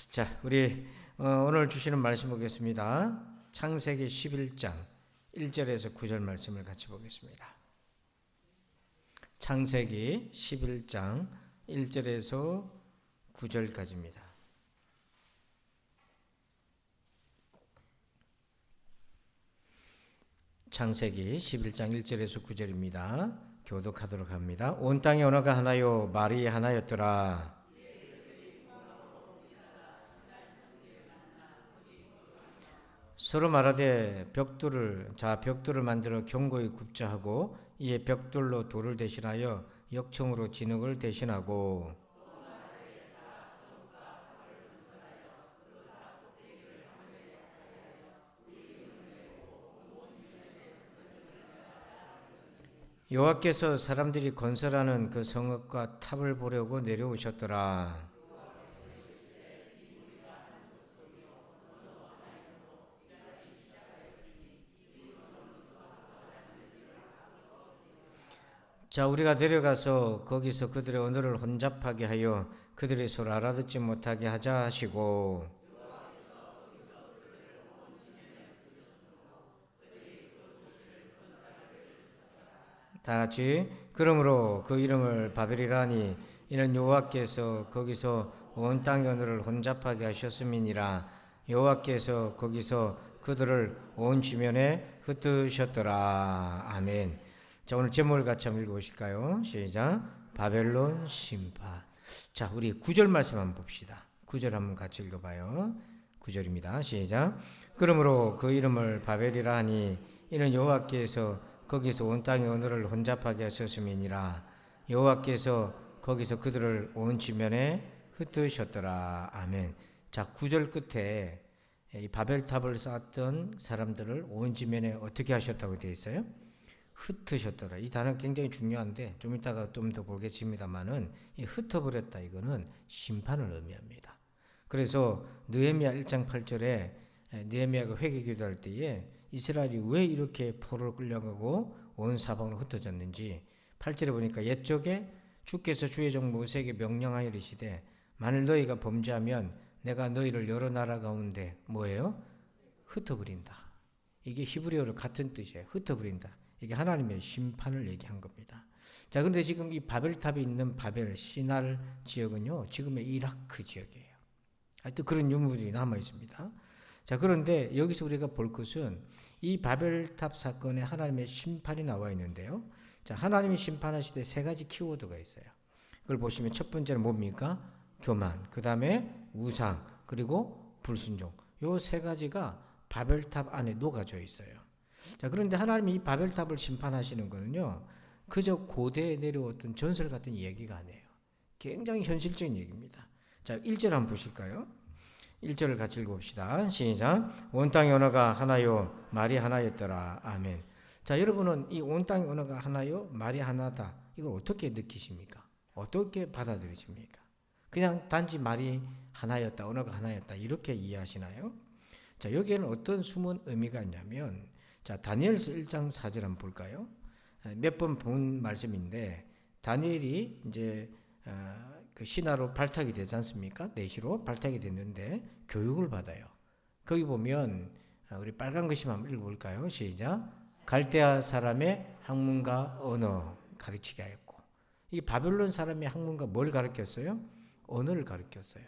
자, 우리 오늘 주시는 말씀 보겠습니다. 창세기 11장 1절에서 9절 말씀을 같이 보겠습니다. 창세기 11장 1절에서 9절까지입니다. 창세기 11장 1절에서 9절입니다. 교독하도록 합니다. 온 땅의 언어가 하나요, 말이 하나였더라. 서로 말하되 벽돌을 만들어 견고히 굽자 하고 이에 벽돌로 돌을 대신하여 역청으로 진흙을 대신하고 여호와께서 사람들이 건설하는 그 성읍과 탑을 보려고 내려오셨더라. 자, 우리가 내려가서 거기서 그들의 언어를 혼잡하게 하여 그들의 서로 알아듣지 못하게 하자 하시고 다 같이 그러므로 그 이름을 바벨이라니 이는 여호와께서 거기서 온 땅의 언어를 혼잡하게 하셨음이니라. 여호와께서 거기서 그들을 온 지면에 흩으셨더라. 아멘. 자, 오늘 제목을 같이 한번 읽어보실까요? 시작. 바벨론 심판. 자, 우리 9절 말씀 한번 봅시다. 9절 한번 같이 읽어봐요. 9절입니다. 시작. 그러므로 그 이름을 바벨이라 하니 이는 여호와께서 거기서 온 땅의 언어를 혼잡하게 하셨음이니라. 여호와께서 거기서 그들을 온 지면에 흩으셨더라. 아멘. 자, 9절 끝에 이 바벨탑을 쌓았던 사람들을 온 지면에 어떻게 하셨다고 되어 있어요? 흩으셨더라. 이 단어 굉장히 중요한데 좀 이따가 좀 더 보겠습니다만은 이 흩어버렸다 이거는 심판을 의미합니다. 그래서 느헤미야 1장 8절에 느헤미야가 회개 기도할 때에 이스라엘이 왜 이렇게 포로로 끌려가고 온 사방으로 흩어졌는지 8절에 보니까 옛적에 주께서 주의 종 모세에게 명령하여 이르시되 만일 너희가 범죄하면 내가 너희를 여러 나라 가운데 뭐예요? 흩어버린다. 이게 히브리어로 같은 뜻이에요. 흩어버린다. 이게 하나님의 심판을 얘기한 겁니다. 자, 근데 지금 이 바벨탑이 있는 바벨 시날 지역은요, 지금의 이라크 지역이에요. 하여튼 그런 유물들이 남아 있습니다. 자, 그런데 여기서 우리가 볼 것은 이 바벨탑 사건에 하나님의 심판이 나와 있는데요. 자, 하나님이 심판하실 때 세 가지 키워드가 있어요. 그걸 보시면 첫 번째는 뭡니까? 교만, 그 다음에 우상, 그리고 불순종. 요 세 가지가 바벨탑 안에 녹아져 있어요. 자, 그런데 하나님이 이 바벨탑을 심판하시는 거는요, 그저 고대에 내려왔던 전설 같은 얘기가 아니에요. 굉장히 현실적인 얘기입니다. 자, 1절 한번 보실까요? 1절을 같이 읽어봅시다. 시작. 온 땅의 언어가 하나요, 말이 하나였더라. 아멘. 자, 여러분은 이 온 땅의 언어가 하나요, 말이 하나다. 이걸 어떻게 느끼십니까? 어떻게 받아들이십니까? 그냥 단지 말이 하나였다, 언어가 하나였다, 이렇게 이해하시나요? 자, 여기에는 어떤 숨은 의미가 있냐면, 자, 다니엘서 1장 4절 한번 볼까요? 몇 번 본 말씀인데, 다니엘이 이제 그 신하로 발탁이 되지 않습니까? 내시로 발탁이 됐는데 교육을 받아요. 거기 보면 우리 빨간 글씨 한번 읽어볼까요? 시작. 갈대아 사람의 학문과 언어 가르치게 하였고, 이 바벨론 사람의 학문과 뭘 가르쳤어요? 언어를 가르쳤어요.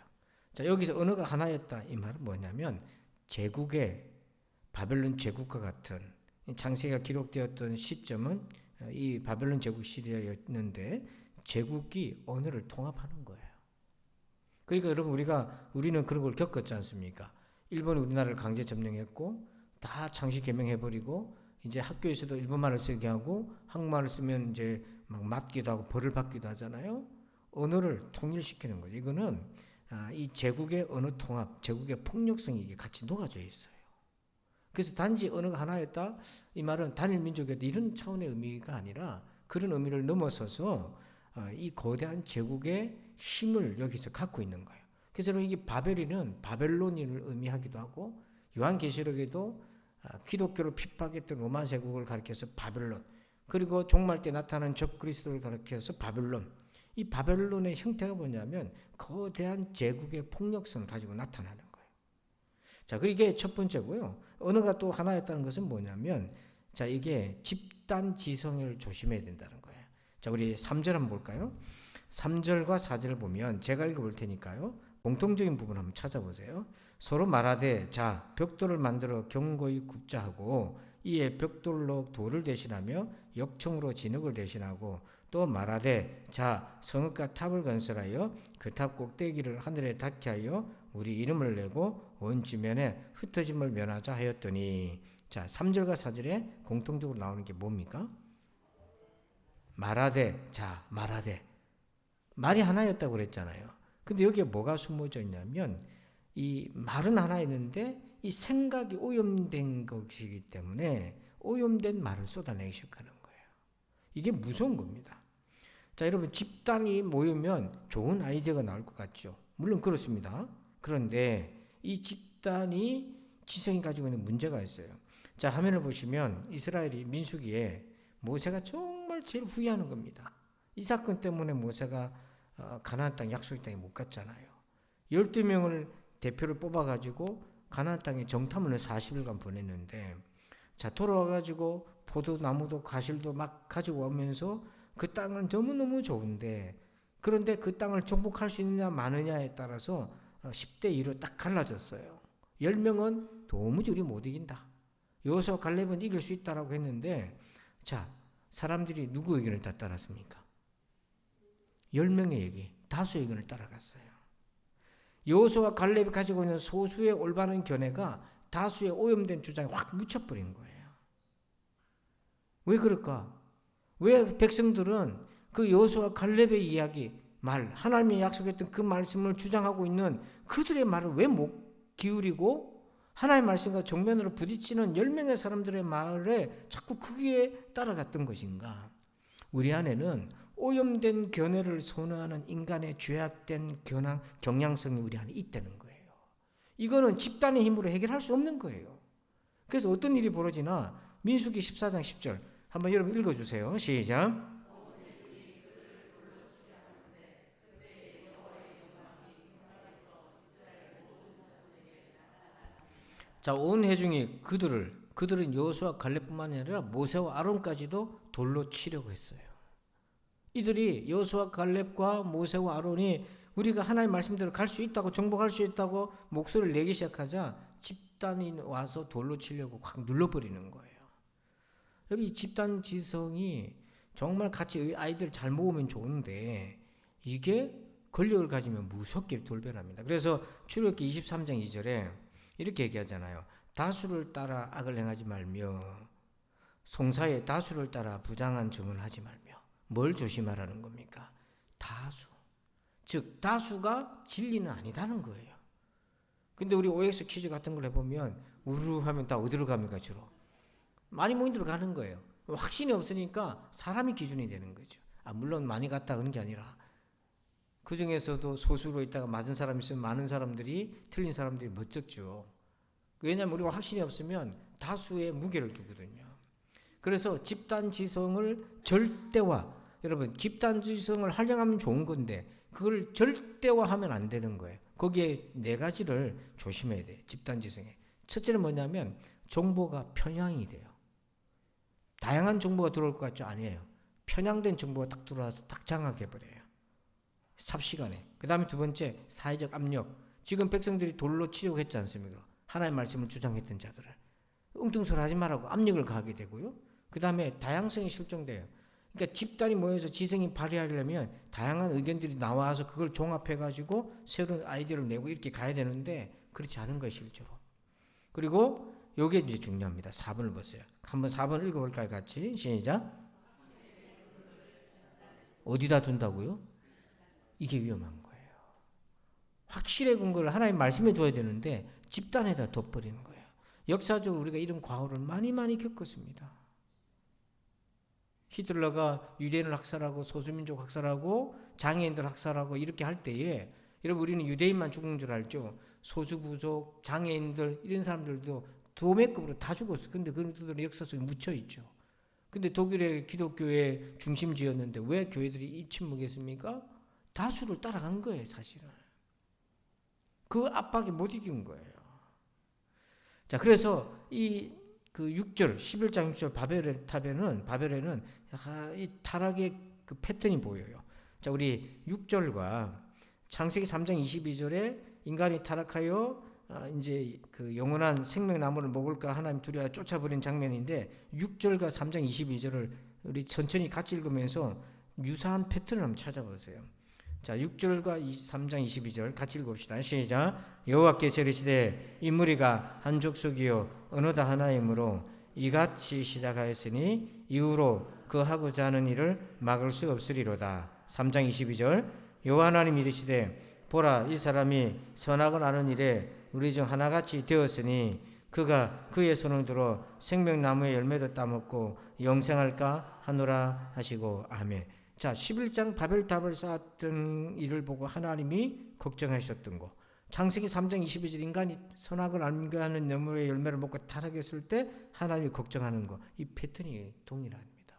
자, 여기서 언어가 하나였다 이 말은 뭐냐면 제국의 바벨론 제국과 같은 창세기가 기록되었던 시점은 이 바벨론 제국 시대였는데 제국이 언어를 통합하는 거예요. 그러니까 여러분 우리는 그런 걸 겪었지 않습니까? 일본이 우리나라를 강제 점령했고 다 창시 개명해버리고 이제 학교에서도 일본말을 쓰게 하고 한국말을 쓰면 이제 막 맞기도 하고 벌을 받기도 하잖아요. 언어를 통일시키는 거죠. 이거는 이 제국의 언어 통합, 제국의 폭력성이 이게 같이 녹아져 있어요. 그래서 단지 언어가 하나였다 이 말은 단일 민족이었다 이런 차원의 의미가 아니라 그런 의미를 넘어서서 이 거대한 제국의 힘을 여기서 갖고 있는 거예요. 그래서 이게 바벨이는 바벨론인을 의미하기도 하고 요한계시록에도 기독교를 핍박했던 로마 제국을 가리켜서 바벨론, 그리고 종말 때 나타난 적 그리스도를 가리켜서 바벨론, 이 바벨론의 형태가 뭐냐면 거대한 제국의 폭력성을 가지고 나타나는 거예요. 자, 그게 첫 번째고요. 언어가 또 하나였다는 것은 뭐냐면, 자, 이게 집단 지성을 조심해야 된다는 거예요. 자, 우리 3절 한번 볼까요? 3절과 4절을 보면 제가 읽어볼 테니까요. 공통적인 부분 한번 찾아보세요. 서로 말하되, 자, 벽돌을 만들어 견고히 굽자 하고, 이에 벽돌로 돌을 대신하며 역청으로 진흙을 대신하고, 또 말하되, 자, 성읍과 탑을 건설하여 그 탑 꼭대기를 하늘에 닿게 하여 우리 이름을 내고 온 지면에 흩어짐을 면하자 하였더니, 자, 3절과 4절에 공통적으로 나오는 게 뭡니까? 말하되, 자, 말하되. 말이 하나였다고 그랬잖아요. 근데 여기에 뭐가 숨어져 있냐면, 이 말은 하나 있는데 이 생각이 오염된 것이기 때문에 오염된 말을 쏟아내기 시작하는 거예요. 이게 무서운 겁니다. 자, 여러분, 집단이 모이면 좋은 아이디어가 나올 것 같죠. 물론 그렇습니다. 그런데 이 집단이 지성이 가지고 있는 문제가 있어요. 자, 화면을 보시면 이스라엘이 민수기에 모세가 정말 제일 후회하는 겁니다. 이 사건 때문에 모세가 가나안 땅 약속의 땅에 못 갔잖아요. 12명을 대표를 뽑아가지고 가나안 땅에 정탐을 40일간 보냈는데, 자, 돌아와가지고 포도나무도 과실도 막 가지고 오면서 그 땅은 너무너무 좋은데, 그런데 그 땅을 정복할 수 있느냐 마느냐에 따라서 10대 2로 딱 갈라졌어요. 10명은 도무지 우리 못 이긴다. 여호수아 갈렙은 이길 수 있다라고 했는데, 자, 사람들이 누구 의견을 다 따랐습니까? 10명의 얘기, 다수의 의견을 따라갔어요. 여호수아와 갈렙이 가지고 있는 소수의 올바른 견해가 다수의 오염된 주장에 확 묻혀버린 거예요. 왜 그럴까? 왜 백성들은 그 여호수아와 갈렙의 이야기, 말, 하나님이 약속했던 그 말씀을 주장하고 있는 그들의 말을 왜 못 기울이고 하나님의 말씀과 정면으로 부딪히는 10명의 사람들의 말에 자꾸 크게 따라갔던 것인가? 우리 안에는 오염된 견해를 선호하는 인간의 죄악된 경향성이 우리 안에 있다는 거예요. 이거는 집단의 힘으로 해결할 수 없는 거예요. 그래서 어떤 일이 벌어지나 민수기 14장 10절 한번 여러분 읽어주세요. 시작. 자, 온 회중이 그들은 여호수아 갈렙뿐만 아니라 모세와 아론까지도 돌로 치려고 했어요. 이들이 여호수아 갈렙과 모세와 아론이 우리가 하나님의 말씀대로 갈 수 있다고, 정복할 수 있다고 목소리를 내기 시작하자 집단이 와서 돌로 치려고 확 눌러버리는 거예요. 여러분, 이 집단 지성이 정말 같이 아이들 잘 모으면 좋은데 이게 권력을 가지면 무섭게 돌변합니다. 그래서 출애굽기 23장 2절에 이렇게 얘기하잖아요. 다수를 따라 악을 행하지 말며 송사에 다수를 따라 부당한 증언을 하지 말며. 뭘 조심하라는 겁니까? 다수. 즉 다수가 진리는 아니다는 거예요. 근데 우리 OX 퀴즈 같은 걸 해보면 우르르 하면 다 어디로 갑니까? 주로 많이 모인 데로 가는 거예요. 확신이 없으니까 사람이 기준이 되는 거죠. 물론 많이 갔다 그런 게 아니라 그 중에서도 소수로 있다가 맞은 사람이 있으면 많은 사람들이, 틀린 사람들이 멋쩍죠. 왜냐하면 우리가 확신이 없으면 다수의 무게를 두거든요. 그래서 집단 지성을 절대화, 여러분, 집단 지성을 활용하면 좋은 건데 그걸 절대화하면 안 되는 거예요. 거기에 4가지를 조심해야 돼요. 집단 지성에. 첫째는 뭐냐면 정보가 편향이 돼요. 다양한 정보가 들어올 것 같죠? 아니에요. 편향된 정보가 딱 들어와서 딱 장악해버려요. 삽시간에. 그 다음에 두 번째, 사회적 압력. 지금 백성들이 돌로 치려고 했지 않습니까? 하나님의 말씀을 주장했던 자들을. 엉뚱소리 하지 말라고 압력을 가하게 되고요. 그 다음에 다양성이 실종돼요. 그러니까 집단이 모여서 지성이 발휘하려면 다양한 의견들이 나와서 그걸 종합해가지고 새로운 아이디어를 내고 이렇게 가야 되는데 그렇지 않은 거예요, 실제로. 그리고 이게 이제 중요합니다. 4번을 보세요. 한번 4번 읽어볼까요, 같이? 시작. 어디다 둔다고요? 이게 위험한 거예요. 확실의 근거를 하나님 말씀에 둬야 되는데 집단에다 둬버리는 거예요. 역사적으로 우리가 이런 과오를 많이 겪었습니다. 히틀러가 유대인을 학살하고 소수민족 학살하고 장애인들 학살하고 이렇게 할 때에, 여러분, 우리는 유대인만 죽은 줄 알죠. 소수부족, 장애인들 이런 사람들도 도매급으로 다 죽었어요. 근데 그런 것들은 역사 속에 묻혀 있죠. 근데 독일의 기독교의 중심지였는데 왜 교회들이 침묵했습니까? 다수를 따라간 거예요, 사실은. 그 압박에 못 이긴 거예요. 자, 그래서 그 6절, 11장 6절 바벨에는 이 타락의 그 패턴이 보여요. 자, 우리 6절과 창세기 3장 22절에 인간이 타락하여 이제 그 영원한 생명나무를 먹을까 하나님 두려워 쫓아버린 장면인데 6절과 3장 22절을 우리 천천히 같이 읽으면서 유사한 패턴을 한번 찾아보세요. 자, 6절과 3장 22절 같이 읽읍시다. 시작. 여호와께서 이르시되 이 무리가 한 족속이요 어느 다 하나이므로 이같이 시작하였으니 이후로 그 하고자 하는 일을 막을 수 없으리로다. 3장 22절 여호와 하나님 이르시되 보라 이 사람이 선악을 아는 일에 우리 중 하나같이 되었으니 그가 그의 손을 들어 생명나무의 열매도 따먹고 영생할까 하노라 하시고 아멘. 자, 11장 바벨탑을 쌓았던 일을 보고 하나님이 걱정하셨던 거. 창세기 3장 22절 인간이 선악을 알게 하는 나무의 열매를 먹고 타락했을 때 하나님이 걱정하는 거. 이 패턴이 동일합니다.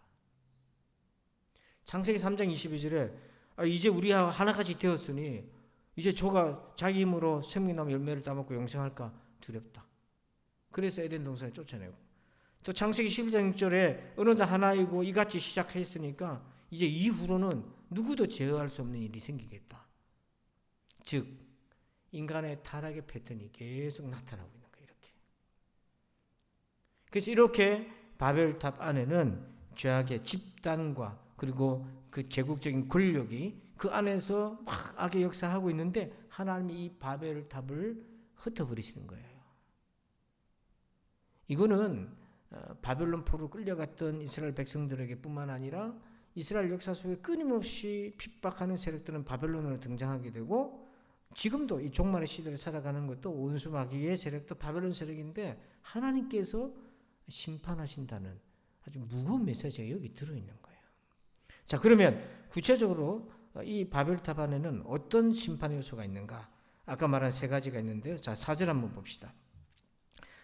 창세기 3장 22절에 이제 우리와 하나같이 되었으니 이제 저가 자기 힘으로 생명나무 열매를 따먹고 영생할까 두렵다. 그래서 에덴 동산에 쫓아내고 또 창세기 11장 6절에 어느 다 하나이고 이같이 시작했으니까 이제 이후로는 누구도 제어할 수 없는 일이 생기겠다. 즉 인간의 타락의 패턴이 계속 나타나고 있는 거예요. 이렇게. 그래서 이렇게 바벨탑 안에는 죄악의 집단과 그리고 그 제국적인 권력이 그 안에서 막 악의 역사하고 있는데 하나님이 이 바벨탑을 흩어버리시는 거예요. 이거는 바벨론 포로 끌려갔던 이스라엘 백성들에게 뿐만 아니라 이스라엘 역사 속에 끊임없이 핍박하는 세력들은 바벨론으로 등장하게 되고 지금도 이 종말의 시대를 살아가는 것도 원수 마귀의 세력도 바벨론 세력인데 하나님께서 심판하신다는 아주 무거운 메시지가 여기 들어있는 거예요. 자, 그러면 구체적으로 이 바벨탑 안에는 어떤 심판 요소가 있는가? 아까 말한 세 가지가 있는데요. 자, 4절 한번 봅시다.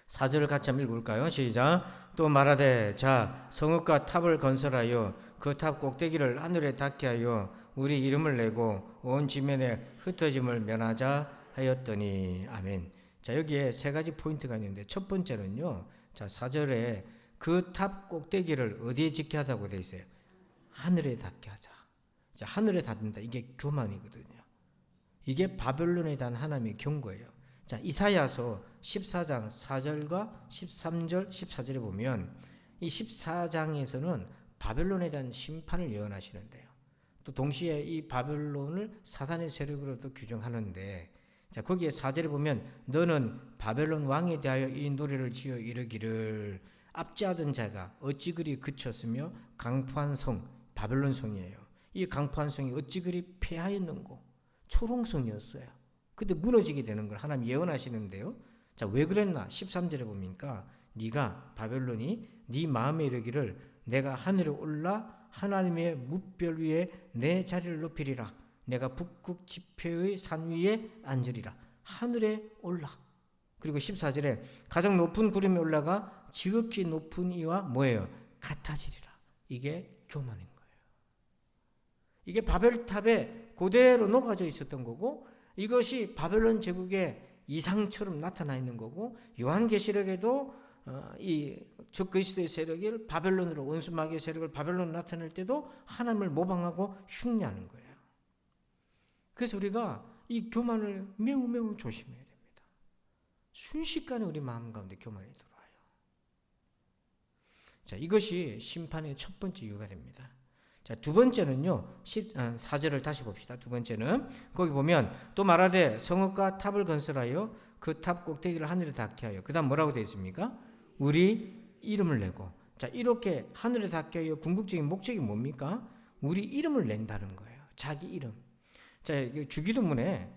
4절을 같이 한번 읽을까요? 시작. 또 말하되 자 성읍과 탑을 건설하여 그 탑 꼭대기를 하늘에 닿게 하여 우리 이름을 내고 온 지면에 흩어짐을 면하자 하였더니 아멘. 자, 여기에 세 가지 포인트가 있는데 첫 번째는요. 자, 4절에 그 탑 꼭대기를 어디에 짓게 하자고 되어 있어요? 하늘에 닿게 하자. 자, 하늘에 닿는다. 이게 교만이거든요. 이게 바벨론에 대한 하나님의 경고예요. 자, 이사야서 14장 4절과 13절, 14절에 보면 이 14장에서는 바벨론에 대한 심판을 예언하시는데요. 또 동시에 이 바벨론을 사단의 세력으로도 규정하는데 자, 거기에 4절에 보면 너는 바벨론 왕에 대하여 이 노래를 지어 이르기를 압제하던 자가 어찌 그리 그쳤으며 강포한 성, 바벨론 성이에요. 이 강포한 성이 어찌 그리 폐하였는고 초롱성이었어요. 근데 무너지게 되는 걸 하나님 예언하시는데요. 자, 왜 그랬나? 13절에 보니까 네가 바벨론이 네 마음에 이르기를 내가 하늘에 올라 하나님의 뭇별 위에 내 자리를 높이리라. 내가 북극 지폐의 산 위에 앉으리라. 하늘에 올라. 그리고 14절에 가장 높은 구름에 올라가 지극히 높은 이와 뭐예요? 같아지리라. 이게 교만인 거예요. 이게 바벨탑에 그대로 녹아져 있었던 거고 이것이 바벨론 제국의 이상처럼 나타나 있는 거고 요한계시록에도 이 적그리스도의 세력을 바벨론으로 원수 마귀의 세력을 바벨론으로 나타낼 때도 하나님을 모방하고 흉내하는 거예요. 그래서 우리가 이 교만을 매우 매우 조심해야 됩니다. 순식간에 우리 마음 가운데 교만이 들어와요. 자, 이것이 심판의 첫 번째 이유가 됩니다. 자, 두 번째는요. 4절을 다시 봅시다. 두 번째는 거기 보면 또 말하되 성읍과 탑을 건설하여 그 탑 꼭대기를 하늘에 닿게 하여 그 다음 뭐라고 되어 있습니까? 우리 이름을 내고 자, 이렇게 하늘에 닿게 하여 궁극적인 목적이 뭡니까? 우리 이름을 낸다는 거예요. 자기 이름. 자, 주기도문에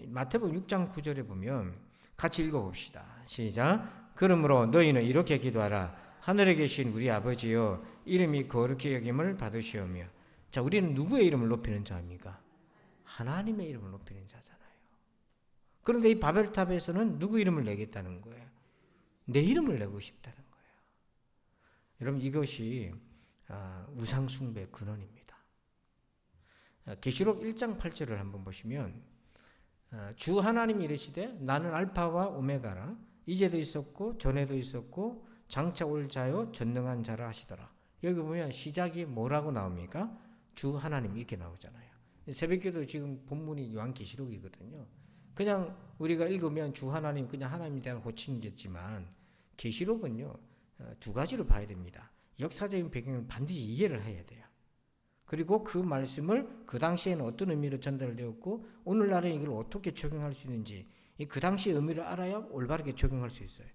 마태복음 6장 9절에 보면 같이 읽어봅시다. 시작. 그러므로 너희는 이렇게 기도하라. 하늘에 계신 우리 아버지여 이름이 거룩히 여김을 받으시오며. 자, 우리는 누구의 이름을 높이는 자입니까? 하나님의 이름을 높이는 자잖아요. 그런데 이 바벨탑에서는 누구 이름을 내겠다는 거예요? 내 이름을 내고 싶다는 거예요. 여러분 이것이 우상 숭배의 근원입니다. 계시록 1장 8절을 한번 보시면 주 하나님이 이르시되 나는 알파와 오메가라 이제도 있었고 전에도 있었고 장차 올 자요 전능한 자라 하시더라. 여기 보면 시작이 뭐라고 나옵니까? 주 하나님 이렇게 나오잖아요. 새벽기도 지금 본문이 요한계시록이거든요. 그냥 우리가 읽으면 주 하나님 그냥 하나님에 대한 호칭이겠지만 계시록은요 두 가지로 봐야 됩니다. 역사적인 배경을 반드시 이해를 해야 돼요. 그리고 그 말씀을 그 당시에는 어떤 의미로 전달되었고 오늘날에 이걸 어떻게 적용할 수 있는지 그 당시의 의미를 알아야 올바르게 적용할 수 있어요.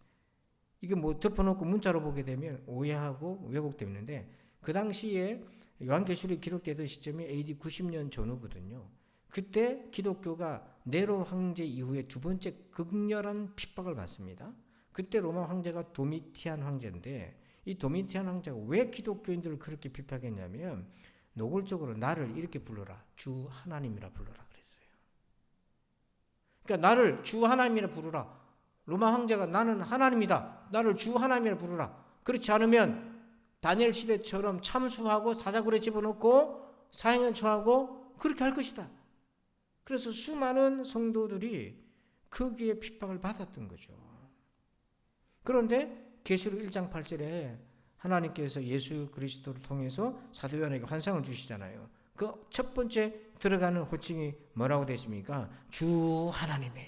이게 뭐 덮어놓고 문자로 보게 되면 오해하고 왜곡되는데 그 당시에 요한계시록이 기록되던 시점이 AD 90년 전후거든요. 그때 기독교가 네로 황제 이후에 두 번째 극렬한 핍박을 받습니다. 그때 로마 황제가 도미티안 황제인데 이 도미티안 황제가 왜 기독교인들을 그렇게 핍박했냐면 노골적으로 나를 이렇게 불러라. 주 하나님이라 불러라 그랬어요. 그러니까 나를 주 하나님이라 부르라. 로마 황제가 나는 하나님이다. 나를 주 하나님이라 부르라. 그렇지 않으면 다니엘 시대처럼 참수하고 사자굴에 집어넣고 사형에 처하고 그렇게 할 것이다. 그래서 수많은 성도들이 거기에 핍박을 받았던 거죠. 그런데 계시록 1장 8절에 하나님께서 예수 그리스도를 통해서 사도 요한에게 환상을 주시잖아요. 그 첫 번째 들어가는 호칭이 뭐라고 되십니까? 주 하나님이.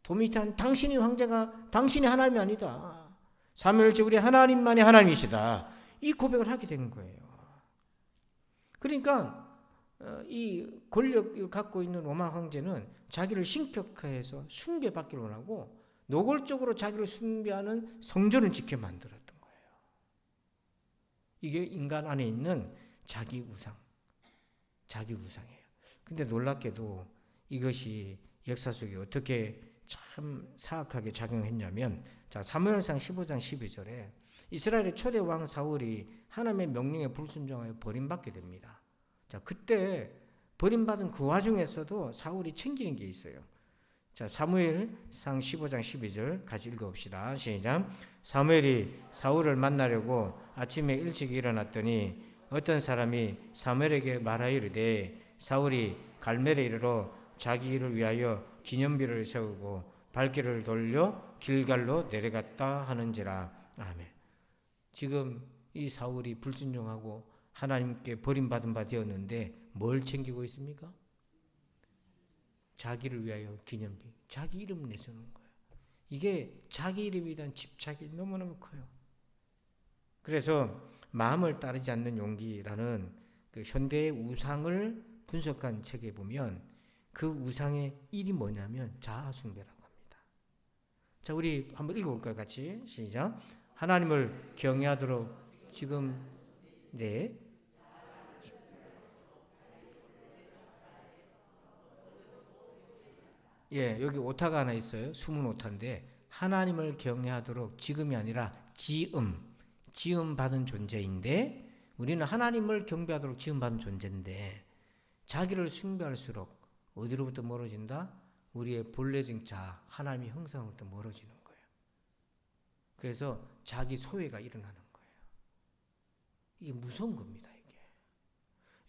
도미탄 당신이 황제가 당신이 하나님이 아니다. 삼위일체 우리 하나님만이 하나님이시다. 이 고백을 하게 된 거예요. 그러니까 이 권력을 갖고 있는 로마 황제는 자기를 신격화해서 숭배받기를 원하고 노골적으로 자기를 숭배하는 성전을 짓게 만들었던 거예요. 이게 인간 안에 있는 자기 우상이에요. 근데 놀랍게도 이것이 역사 속에 어떻게 참 사악하게 작용했냐면 자 사무엘상 15장 12절에 이스라엘의 초대 왕 사울이 하나님의 명령에 불순종하여 버림받게 됩니다. 자 그때 버림받은 그 와중에서도 사울이 챙기는 게 있어요. 자 사무엘상 15장 12절 같이 읽어봅시다. 시작. 사무엘이 사울을 만나려고 아침에 일찍 일어났더니 어떤 사람이 사무엘에게 말하이르되 사울이 갈멜에 이르러 자기 일을 위하여 기념비를 세우고 발길을 돌려 길갈로 내려갔다 하는지라. 아멘. 지금 이 사울이 불순종하고 하나님께 버림받은 바 되었는데 뭘 챙기고 있습니까? 자기를 위하여 기념비, 자기 이름을 내세우는 거예요. 이게 자기 이름에 대한 집착이 너무너무 커요. 그래서 마음을 따르지 않는 용기라는 그 현대의 우상을 분석한 책에 보면 그 우상의 일이 뭐냐면 자아숭배라고 합니다. 자, 우리 한번 읽어볼까요? 같이 시작. 하나님을 경외하도록 지금 여기 오타가 하나 있어요. 숨은 오타인데 하나님을 경외하도록 지금이 아니라 지음 받은 존재인데 우리는 하나님을 경배하도록 지음 받은 존재인데 자기를 숭배할수록 어디로부터 멀어진다? 우리의 본래적 자아, 하나님의 형상으로부터 멀어지는 거예요. 그래서 자기 소외가 일어나는 거예요. 이게 무서운 겁니다. 이게.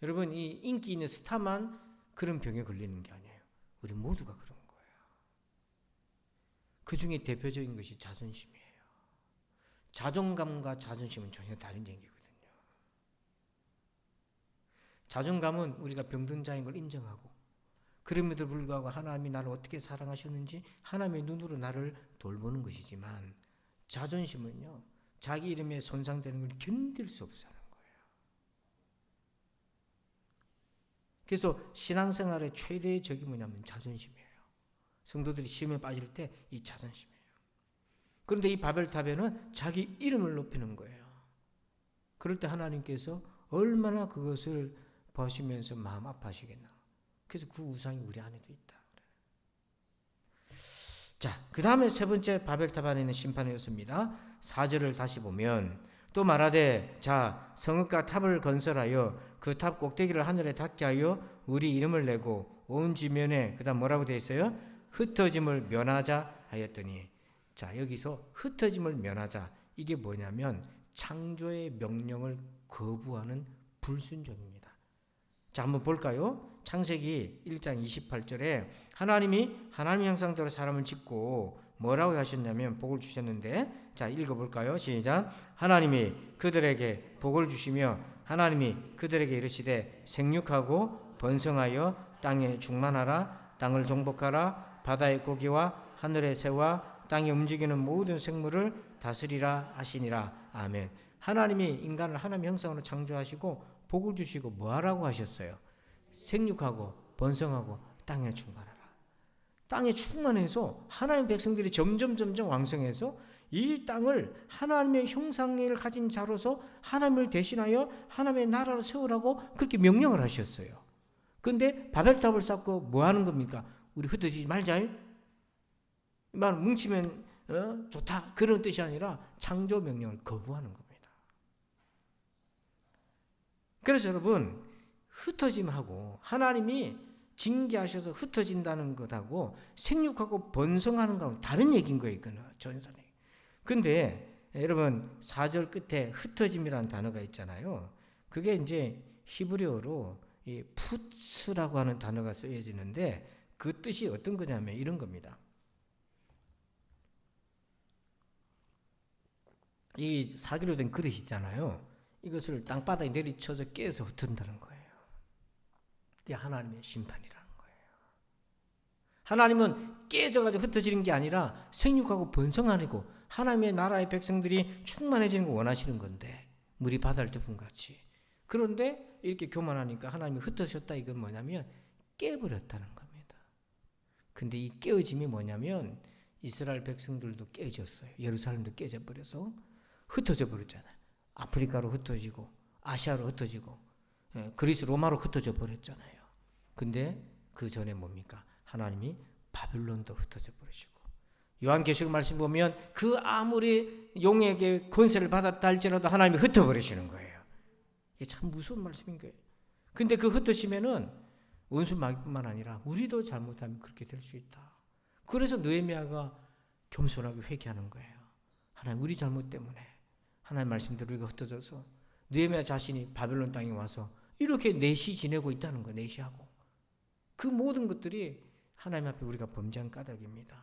여러분 이 인기 있는 스타만 그런 병에 걸리는 게 아니에요. 우리 모두가 그런 거예요. 그 중에 대표적인 것이 자존심이에요. 자존감과 자존심은 전혀 다른 얘기거든요. 자존감은 우리가 병든 자인 걸 인정하고 그럼에도 불구하고 하나님이 나를 어떻게 사랑하셨는지 하나님의 눈으로 나를 돌보는 것이지만 자존심은요. 자기 이름에 손상되는 걸 견딜 수 없어 하는 거예요. 그래서 신앙생활의 최대의 적이 뭐냐면 자존심이에요. 성도들이 시험에 빠질 때 이 자존심이에요. 그런데 이 바벨탑에는 자기 이름을 높이는 거예요. 그럴 때 하나님께서 얼마나 그것을 보시면서 마음 아파하시겠나. 그래서 그 우상이 우리 안에도 있다. 자, 그 다음에 세 번째 바벨탑 안에 있는 심판의 요소입니다. 4절을 다시 보면 또 말하되 자 성읍과 탑을 건설하여 그 탑 꼭대기를 하늘에 닿게 하여 우리 이름을 내고 온 지면에 그 다음 뭐라고 되어 있어요? 흩어짐을 면하자 하였더니 자 여기서 흩어짐을 면하자 이게 뭐냐면 창조의 명령을 거부하는 불순종입니다. 자, 한번 볼까요? 창세기 1장 28절에 하나님이 하나님 형상대로 사람을 짓고 뭐라고 하셨냐면 복을 주셨는데, 자, 읽어볼까요? 시작. 하나님이 그들에게 복을 주시며 하나님이 그들에게 이르시되 생육하고 번성하여 땅에 충만하라. 땅을 정복하라. 바다의 고기와 하늘의 새와 땅에 움직이는 모든 생물을 다스리라 하시니라. 아멘. 하나님이 인간을 하나님의 형상으로 창조하시고 복을 주시고 뭐 하라고 하셨어요? 생육하고 번성하고 땅에 충만하라. 땅에 충만해서 하나님의 백성들이 점점 왕성해서 이 땅을 하나님의 형상을 가진 자로서 하나님을 대신하여 하나님의 나라로 세우라고 그렇게 명령을 하셨어요. 그런데 바벨탑을 쌓고 뭐 하는 겁니까? 우리 흩어지지 말자. 말 뭉치면 좋다, 그런 뜻이 아니라 창조 명령을 거부하는 겁니다. 그래서 여러분, 흩어짐하고 하나님이 징계하셔서 흩어진다는 것하고 생육하고 번성하는 거하고 다른 얘기인 거예요. 이거는 전선에. 근데 여러분 4절 끝에 흩어짐이라는 단어가 있잖아요. 그게 이제 히브리어로 이 푸츠라고 하는 단어가 쓰여지는데 그 뜻이 어떤 거냐면 이런 겁니다. 이 사기로 된 그릇 있잖아요. 이것을 땅바닥에 내리쳐서 깨서 흩은다는 거예요. 이게 하나님의 심판이라는 거예요. 하나님은 깨져가지고 흩어지는 게 아니라 생육하고 번성하고 하나님의 나라의 백성들이 충만해지는 거 원하시는 건데, 물이 바다를 덮은 같이. 그런데 이렇게 교만하니까 하나님이 흩어졌다. 이건 뭐냐면 깨버렸다는 겁니다. 근데 이 깨어짐이 뭐냐면 이스라엘 백성들도 깨졌어요. 예루살렘도 깨져버려서 흩어져 버렸잖아요. 아프리카로 흩어지고 아시아로 흩어지고 그리스 로마로 흩어져 버렸잖아요. 근데 그 전에 뭡니까? 하나님이 바빌론도 흩어져 버리시고, 요한계시록 말씀 보면 그 아무리 용에게 권세를 받았다 할지라도 하나님이 흩어버리시는 거예요. 이게 참 무서운 말씀인 거예요. 근데 그 흩어지면은 원수마귀뿐만 아니라 우리도 잘못하면 그렇게 될 수 있다. 그래서 느헤미야가 겸손하게 회개하는 거예요. 하나님, 우리 잘못 때문에 하나님 말씀대로 우리가 흩어져서 느헤미야 자신이 바벨론 땅에 와서 이렇게 내시 지내고 있다는 거예요. 내시하고. 그 모든 것들이 하나님 앞에 우리가 범죄한 까닭입니다.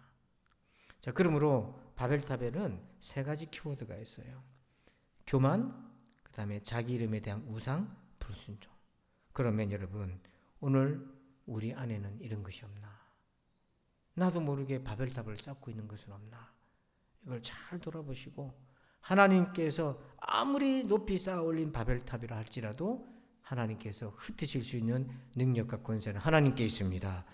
자, 그러므로 바벨탑에는 세 가지 키워드가 있어요. 교만, 그 다음에 자기 이름에 대한 우상, 불순종. 그러면 여러분, 오늘 우리 안에는 이런 것이 없나? 나도 모르게 바벨탑을 쌓고 있는 것은 없나? 이걸 잘 돌아보시고, 하나님께서 아무리 높이 쌓아 올린 바벨탑이라 할지라도 하나님께서 흩으실 수 있는 능력과 권세는 하나님께 있습니다.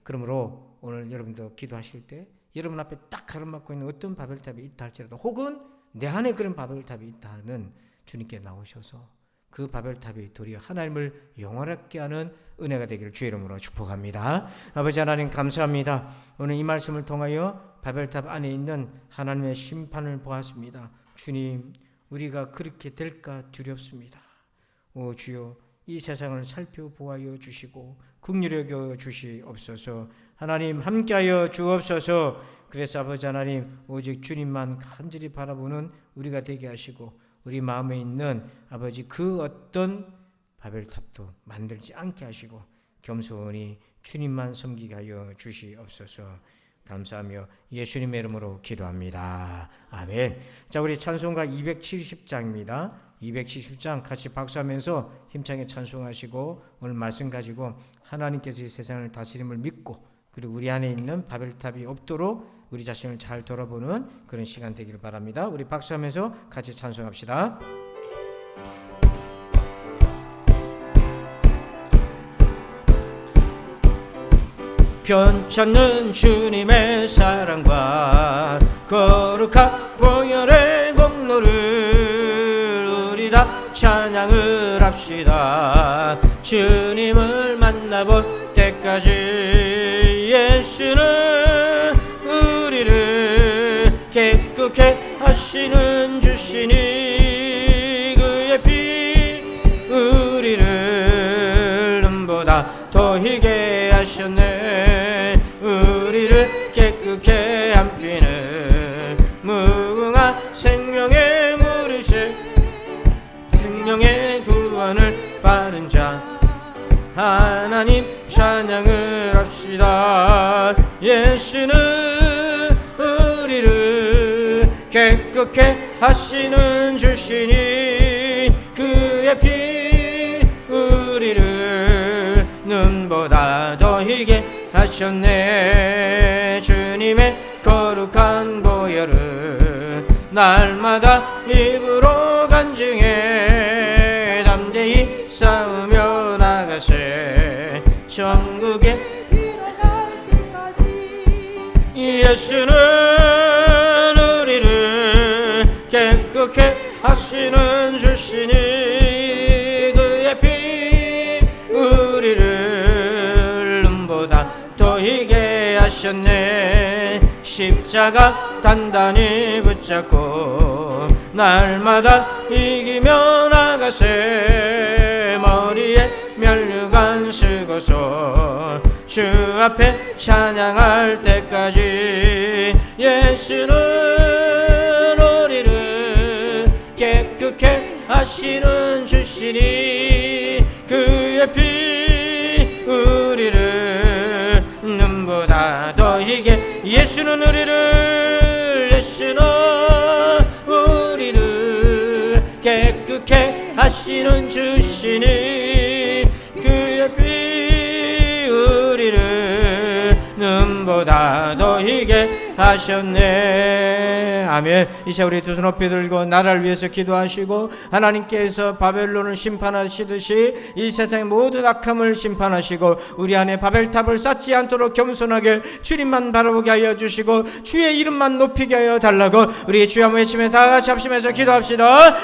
그러므로 오늘 여러분도 기도하실 때 여러분 앞에 딱 가로막고 있는 어떤 바벨탑이 있다 할지라도, 혹은 내 안에 그런 바벨탑이 있다 하는 주님께 나오셔서 그 바벨탑이 도리어 하나님을 영원하게 하는 은혜가 되기를 주의 이름으로 축복합니다. 아버지 하나님, 감사합니다. 오늘 이 말씀을 통하여 바벨탑 안에 있는 하나님의 심판을 보았습니다. 주님, 우리가 그렇게 될까 두렵습니다. 오 주여, 이 세상을 살펴보아여 주시고 긍휼히 여겨 주시옵소서. 하나님, 함께하여 주옵소서. 그래서 아버지 하나님, 오직 주님만 간절히 바라보는 우리가 되게 하시고, 우리 마음에 있는 아버지 그 어떤 바벨탑도 만들지 않게 하시고 겸손히 주님만 섬기게 하여 주시옵소서. 감사하며 예수님의 이름으로 기도합니다. 아멘. 자, 우리 찬송가 270장입니다. 270장 같이 박수하면서 힘차게 찬송하시고 오늘 말씀 가지고 하나님께서 이 세상을 다스림을 믿고, 그리고 우리 안에 있는 바벨탑이 없도록 우리 자신을 잘 돌아보는 그런 시간 되기를 바랍니다. 우리 박수하면서 같이 찬송합시다. 편찮는 주님의 사랑과 거룩한 보혈의 공로를 우리 다 찬양을 합시다. 주님을 만나볼 때까지 예수는 우리를 깨끗게 하시는 주시니, 그의 피 우리를 눈보다 더 희게 하셨네. 우리를 깨끗게 한 피는 무궁한 생명의 물이시 예수는 우리를 깨끗게 하시는 주시니 그의 피 우리를 눈보다 더 희게 하셨네. 주님의 거룩한 보혈을 날마다 입으로 간증해 담대히 싸우며 나가세 천국에 들어갈 때까지. 예수는 우리를 깨끗게 하시는 주시니 그의 피 우리를 눈보다 더 희게 하셨네. 십자가 단단히 붙잡고 날마다 이기며 나가세 머리에 면류관 쓰고서 주 앞에 찬양할 때까지. 예수는 우리를 깨끗게 하시는 주시니 그의 피 우리를 눈보다 더 희게. 예수는 우리를 깨끗게 하시는 주시니 그의 피 우리를 눈보다 더 희게 하셨네. 아멘. 이제 우리 두 손 높이 들고 나라를 위해서 기도하시고 하나님께서 바벨론을 심판하시듯이 이 세상의 모든 악함을 심판하시고 우리 안에 바벨탑을 쌓지 않도록 겸손하게 주님만 바라보게 하여 주시고 주의 이름만 높이게 하여 달라고 우리 주여 한번 외치며 다 같이 합심해서 기도합시다.